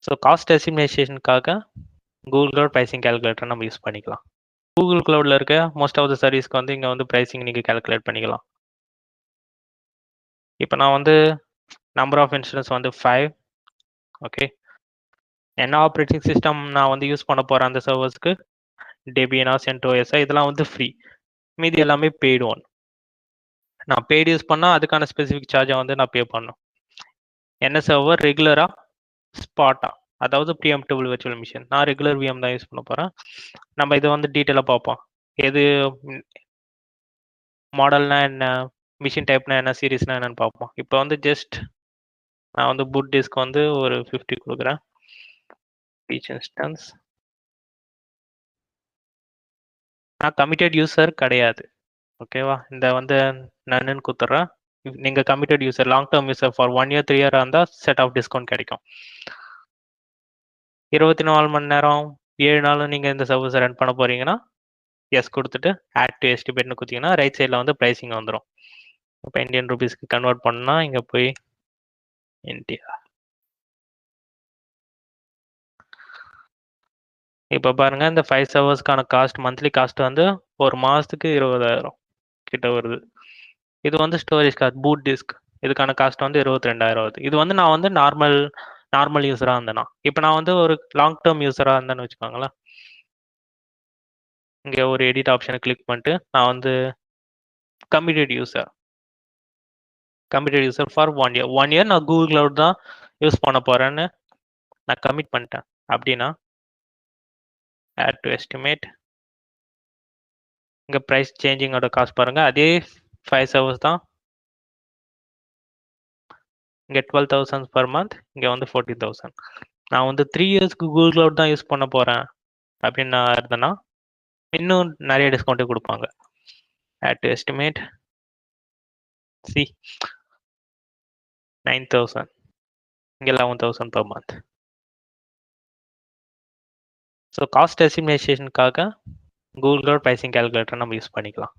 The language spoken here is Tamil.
ஸோ காஸ்ட் எஸ்டிமேஷனுக்காக கூகுள் க்ளவுட் ப்ரைசிங் கால்குலேட்டர் நம்ம யூஸ் பண்ணிக்கலாம். கூகுள் க்ளவுடில் இருக்க மோஸ்ட் ஆஃப் த சர்வீஸ்க்கு வந்து இங்கே வந்து ப்ரைசிங் நீங்கள் கால்குலேட் பண்ணிக்கலாம். இப்போ நான் வந்து நம்பர் ஆஃப் இன்ஸ்டன்ஸ் வந்து 5. ஓகே, என்ன ஆப்ரேட்டிங் சிஸ்டம் நான் வந்து யூஸ் பண்ண போகிறேன் அந்த சர்வர்ஸ்க்கு, டெபியனா, சென்டோஎஸ்ஸா, இதெல்லாம் வந்து ஃப்ரீ. மீதி எல்லாமே பெய்டு ஒன். நான் பெய்டு யூஸ் பண்ணால் அதுக்கான ஸ்பெசிஃபிக் சார்ஜை வந்து நான் பே பண்ணணும். என்ன சர்வர் ரெகுலரா ஸ்பாட்டா, அதாவது ப்ரீஎம்ப்டபிள் விர்ச்சுவல் மிஷின். நான் ரெகுலர் விஎம் தான் யூஸ் பண்ண போகிறேன். நம்ம இதை வந்து டீட்டெயிலாக பார்ப்போம். எது மாடல்னா என்ன, மிஷின் டைப்னா என்ன, சீரீஸ்னா என்னன்னு பார்ப்போம். இப்போ வந்து ஜஸ்ட் நான் வந்து பூட் டிஸ்க் வந்து ஒரு 50 கொடுக்குறேன். ஈச் இன்ஸ்டன்ஸ் நான் கமிட்டட் யூசர் கிடையாது. ஓகேவா, இந்த வந்து நன்னு கொடுத்துட்றேன். நீங்கள் committed user, long term user for 1 year 3 year இருந்தால் செட் ஆஃப் டிஸ்கவுண்ட் கிடைக்கும். 24 மணி நேரம் 7 நாளும் நீங்கள் இந்த சர்வீஸை ரன் பண்ண போகிறீங்கன்னா எஸ் கொடுத்துட்டு ஆட் டு எஸ்டிமேட்னு கொடுத்தீங்கன்னா ரைட் சைடில் வந்து ப்ரைஸிங் வந்துடும். இப்போ இந்தியன் ருபீஸ்க்கு கன்வெர்ட் பண்ணால் இங்கே போய் இந்தியா, இப்போ பாருங்கள் இந்த 5 சர்வர்ஸ்க்கான காஸ்ட், மந்த்லி காஸ்ட் வந்து ஒரு மாதத்துக்கு 20,000 கிட்ட வருது. இது வந்து ஸ்டோரேஜ் காஸ்ட், பூட் டிஸ்க், இதுக்கான காஸ்ட் வந்து 22,000 வருது. இது வந்து நான் வந்து நார்மல் யூஸராக இருந்தேன்னா. இப்போ நான் வந்து ஒரு லாங் டேர்ம் யூஸராக இருந்தேன்னு வச்சுக்கோங்களேன். இங்கே ஒரு எடிட் ஆப்ஷனை கிளிக் பண்ணிட்டு நான் வந்து committed user for 1 year. 1 year நான் கூகுள் க்ளவுட் தான் யூஸ் பண்ண போகிறேன்னு நான் கமிட் பண்ணிட்டேன். அப்படின்னா ஆட் டு எஸ்டிமேட், இங்கே ப்ரைஸ் சேஞ்சிங்கோட காஸ்ட் பாருங்கள், அதே 5 சர்வர்ஸ் தான். இங்கே 12,000 per month, இங்கே வந்து 14,000. நான் வந்து 3 இயர்ஸ்க்கு கூகுள் க்ளவுட் தான் யூஸ் பண்ண போகிறேன் அப்படின்னு நான் இருந்தேன்னா இன்னும் நிறைய டிஸ்கவுண்ட்டு கொடுப்பாங்க. ஆட் டு எஸ்டிமேட், சி 9,000, இங்கே 11,000 per month. ஸோ காஸ்ட் எஸ்டிமேஷனுக்காக கூகுள் க்ளவுட் ப்ரைசிங் கால்குலேட்டர் நம்ம யூஸ் பண்ணிக்கலாம்.